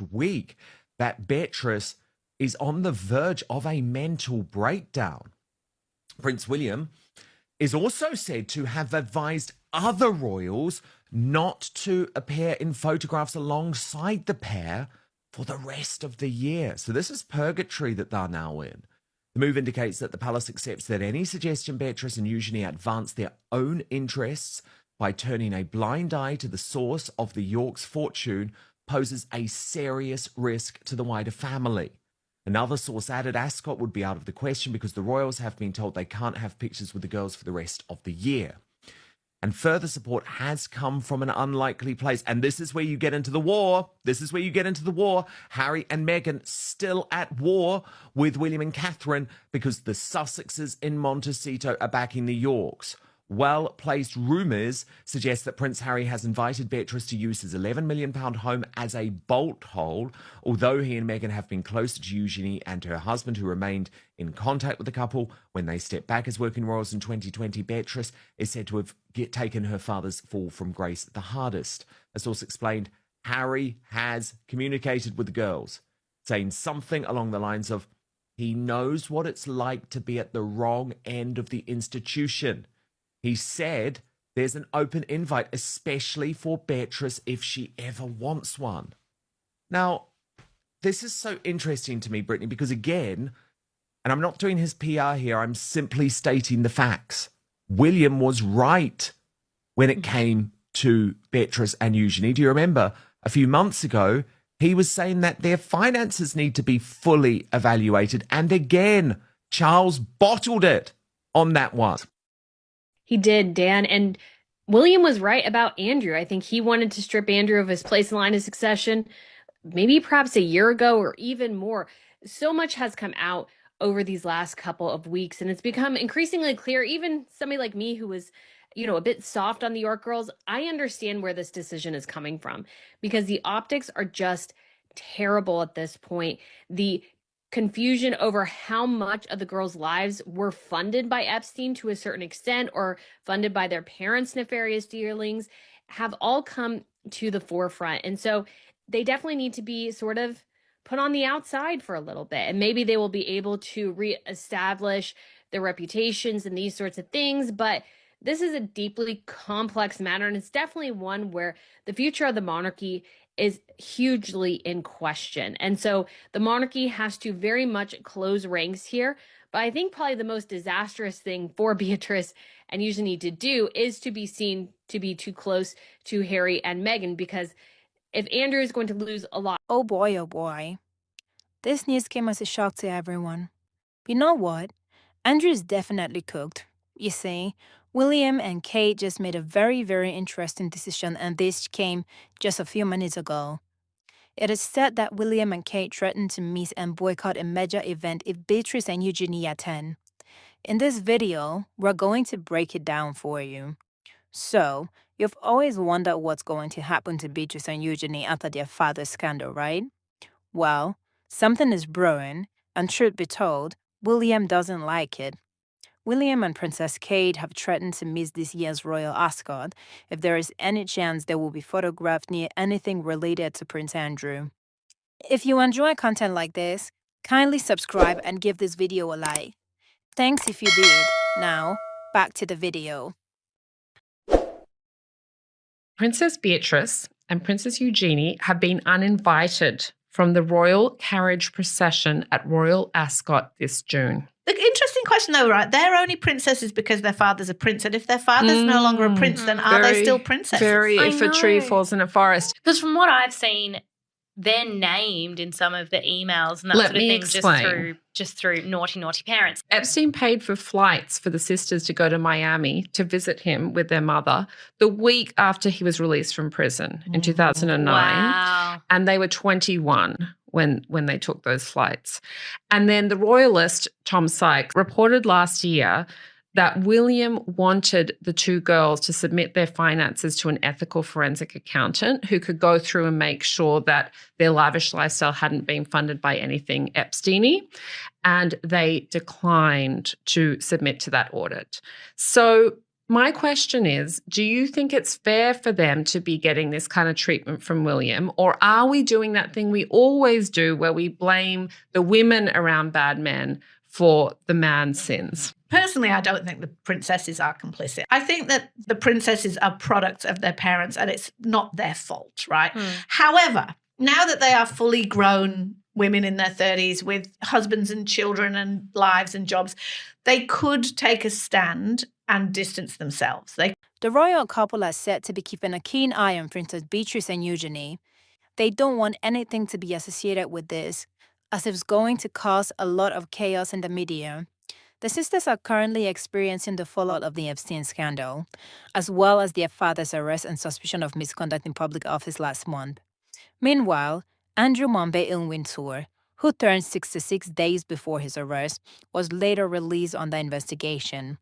last week that Beatrice is on the verge of a mental breakdown. Prince William is also said to have advised other royals not to appear in photographs alongside the pair for the rest of the year. So this is purgatory that they're now in. The move indicates that the palace accepts that any suggestion Beatrice and Eugenie advance their own interests by turning a blind eye to the source of the Yorks' fortune poses a serious risk to the wider family. Another source added Ascot would be out of the question because the royals have been told they can't have pictures with the girls for the rest of the year. And further support has come from an unlikely place. And this is where you get into the war. Harry and Meghan still at war with William and Catherine because the Sussexes in Montecito are backing the Yorks. Well-placed rumours suggest that Prince Harry has invited Beatrice to use his £11 million home as a bolt hole, although he and Meghan have been closer to Eugenie and her husband, who remained in contact with the couple when they stepped back as working royals in 2020. Beatrice is said to have taken her father's fall from grace the hardest. A source explained Harry has communicated with the girls, saying something along the lines of, he knows what it's like to be at the wrong end of the institution. He said there's an open invite, especially for Beatrice if she ever wants one. Now, this is so interesting to me, Brittany, because again, and I'm not doing his PR here, I'm simply stating the facts. William was right when it came to Beatrice and Eugenie. Do you remember a few months ago, he was saying that their finances need to be fully evaluated. And again, Charles bottled it on that one. He did, Dan. And William was right about Andrew. I think he wanted to strip Andrew of his place in line of succession, maybe perhaps a year ago or even more. So much has come out over these last couple of weeks, and it's become increasingly clear, even somebody like me who was, a bit soft on the York girls, I understand where this decision is coming from because the optics are just terrible at this point. The confusion over how much of the girls' lives were funded by Epstein to a certain extent or funded by their parents' nefarious dealings have all come to the forefront. And so they definitely need to be sort of put on the outside for a little bit. And maybe they will be able to reestablish their reputations and these sorts of things. But this is a deeply complex matter. And it's definitely one where the future of the monarchy is hugely in question. And so the monarchy has to very much close ranks here. But I think probably the most disastrous thing for Beatrice and Eugenie to do is to be seen to be too close to Harry and Meghan, because if Andrew is going to lose a lot. Oh boy. This news came as a shock to everyone. You know what? Andrew is definitely cooked. You see, William and Kate just made a very, very interesting decision, and this came just a few minutes ago. It is said that William and Kate threatened to miss and boycott a major event if Beatrice and Eugenie attend. In this video, we're going to break it down for you. So, you've always wondered what's going to happen to Beatrice and Eugenie after their father's scandal, right? Well, something is brewing, and truth be told, William doesn't like it. William and Princess Kate have threatened to miss this year's Royal Ascot if there is any chance they will be photographed near anything related to Prince Andrew. If you enjoy content like this, kindly subscribe and give this video a like. Thanks if you did. Now, back to the video. Princess Beatrice and Princess Eugenie have been uninvited from the royal carriage procession at Royal Ascot this June. The interesting question, though, right? They're only princesses because their father's a prince. And if their father's no longer a prince, then are they still princesses? Very, if a tree falls in a forest. Because from what I've seen, they're named in some of the emails and that sort of thing just through naughty parents. Epstein paid for flights for the sisters to go to Miami to visit him with their mother the week after he was released from prison in 2009. Wow. And they were 21 when they took those flights. And then the royalist, Tom Sykes, reported last year that William wanted the two girls to submit their finances to an ethical forensic accountant who could go through and make sure that their lavish lifestyle hadn't been funded by anything Epstein-y, and they declined to submit to that audit. So My question is, do you think it's fair for them to be getting this kind of treatment from William, or are we doing that thing we always do where we blame the women around bad men for the man's sins? Personally, I don't think the princesses are complicit. I think that the princesses are products of their parents and it's not their fault, right? However, now that they are fully grown women in their 30s with husbands and children and lives and jobs, they could take a stand and distance themselves. The royal couple are said to be keeping a keen eye on Princess Beatrice and Eugenie. They don't want anything to be associated with this, as it's going to cause a lot of chaos in the media. The sisters are currently experiencing the fallout of the Epstein scandal, as well as their father's arrest and suspicion of misconduct in public office last month. Meanwhile, Andrew Mumbai-Windsor, who turned 66 days before his arrest, was later released on the investigation.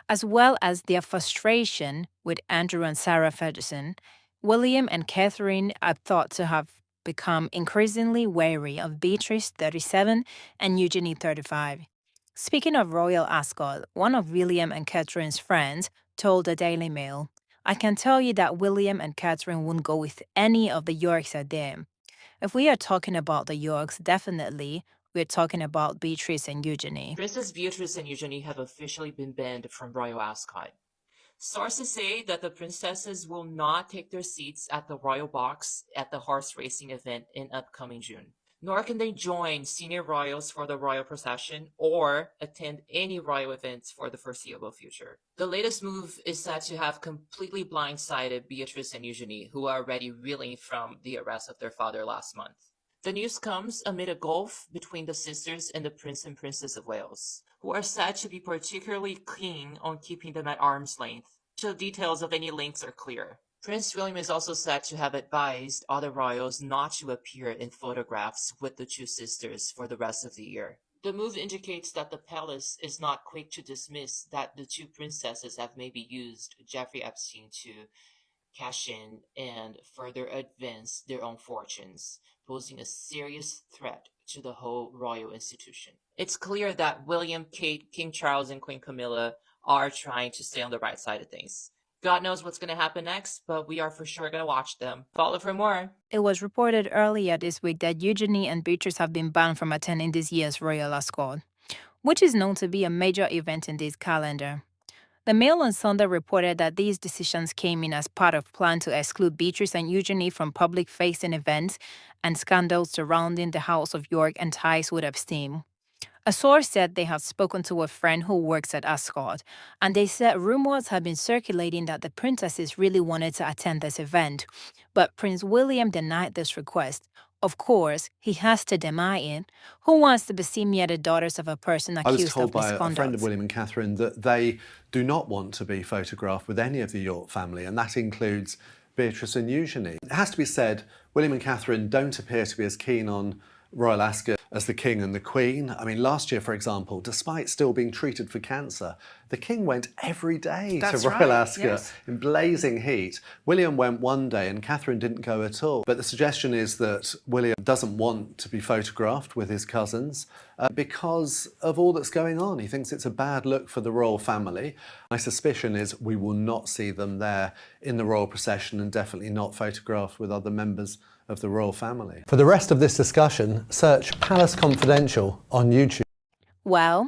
As well as their frustration with Andrew and Sarah Ferguson, William and Catherine are thought to have become increasingly wary of Beatrice, 37, and Eugenie, 35. Speaking of Royal Ascot, one of William and Catherine's friends told the Daily Mail, "I can tell you that William and Catherine wouldn't go with any of the Yorks at them. If we are talking about the Yorks, definitely we're talking about Beatrice and Eugenie." Princess Beatrice and Eugenie have officially been banned from Royal Ascot. Sources say that the princesses will not take their seats at the royal box at the horse racing event in upcoming June. Nor can they join senior royals for the royal procession or attend any royal events for the foreseeable future. The latest move is said to have completely blindsided Beatrice and Eugenie, who are already reeling from the arrest of their father last month. The news comes amid a gulf between the sisters and the Prince and Princess of Wales, who are said to be particularly keen on keeping them at arm's length. The details of any links are clear. Prince William is also said to have advised other royals not to appear in photographs with the two sisters for the rest of the year. The move indicates that the palace is not quick to dismiss that the two princesses have maybe used Jeffrey Epstein to cash in and further advance their own fortunes, posing a serious threat to the whole royal institution. It's clear that William, Kate, King Charles, and Queen Camilla are trying to stay on the right side of things. God knows what's going to happen next, but we are for sure going to watch them. Follow for more. It was reported earlier this week that Eugenie and Beatrice have been banned from attending this year's Royal Ascot, which is known to be a major event in this calendar. The Mail on Sunday reported that these decisions came in as part of plan to exclude Beatrice and Eugenie from public-facing events and scandals surrounding the House of York and ties with Epstein. A source said they had spoken to a friend who works at Ascot, and they said rumors had been circulating that the princesses really wanted to attend this event. But Prince William denied this request. Of course, he has to deny it. Who wants to be seen near the daughters of a person accused of misconduct? I was told by a friend of William and Catherine that they do not want to be photographed with any of the York family, and that includes Beatrice and Eugenie. It has to be said, William and Catherine don't appear to be as keen on Royal Ascot as the King and the Queen. I mean, last year, for example, despite still being treated for cancer, the King went every day to Royal Ascot in blazing heat. William went one day and Catherine didn't go at all. But the suggestion is that William doesn't want to be photographed with his cousins because of all that's going on. He thinks it's a bad look for the royal family. My suspicion is we will not see them there in the royal procession and definitely not photographed with other members of the royal family. For the rest of this discussion, search Palace Confidential on YouTube. Well,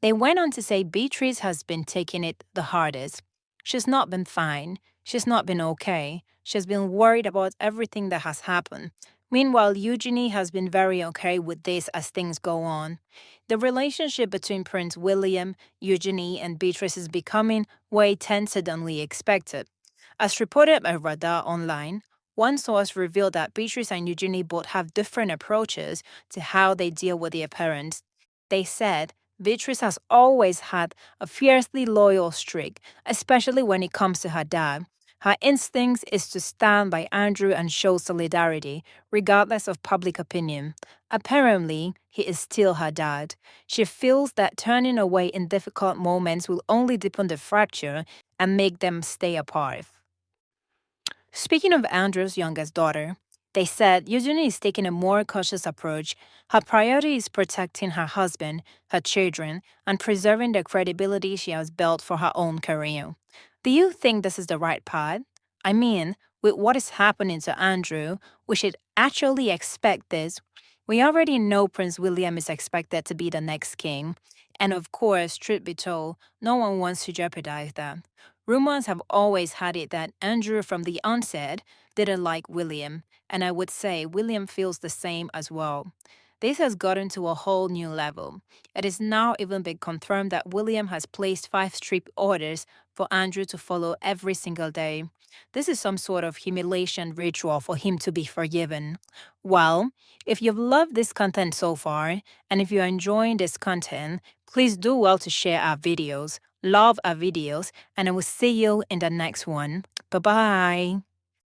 they went on to say Beatrice has been taking it the hardest. She's not been fine. She's not been okay. She's been worried about everything that has happened. Meanwhile, Eugenie has been very okay with this as things go on. The relationship between Prince William, Eugenie, and Beatrice is becoming way tenser than we expected. As reported by Radar Online, one source revealed that Beatrice and Eugenie both have different approaches to how they deal with their parents. They said Beatrice has always had a fiercely loyal streak, especially when it comes to her dad. Her instinct is to stand by Andrew and show solidarity, regardless of public opinion. Apparently, he is still her dad. She feels that turning away in difficult moments will only deepen the fracture and make them stay apart. Speaking of Andrew's youngest daughter, They said Eugenie is taking a more cautious approach. Her priority is protecting her husband, her children, and preserving the credibility she has built for her own career. Do you think this is the right path? I mean, with what is happening to Andrew, we should actually expect this. We already know Prince William is expected to be the next king. And of course, truth be told, no one wants to jeopardize that. Rumors have always had it that Andrew from the onset didn't like William, and I would say William feels the same as well. This has gotten to a whole new level. It is now even been confirmed that William has placed 5 strict orders for Andrew to follow every single day. This is some sort of humiliation ritual for him to be forgiven. Well, if you've loved this content so far, and if you're enjoying this content, please do well to share our videos, love our videos, and I will see you in the next one. Bye-bye.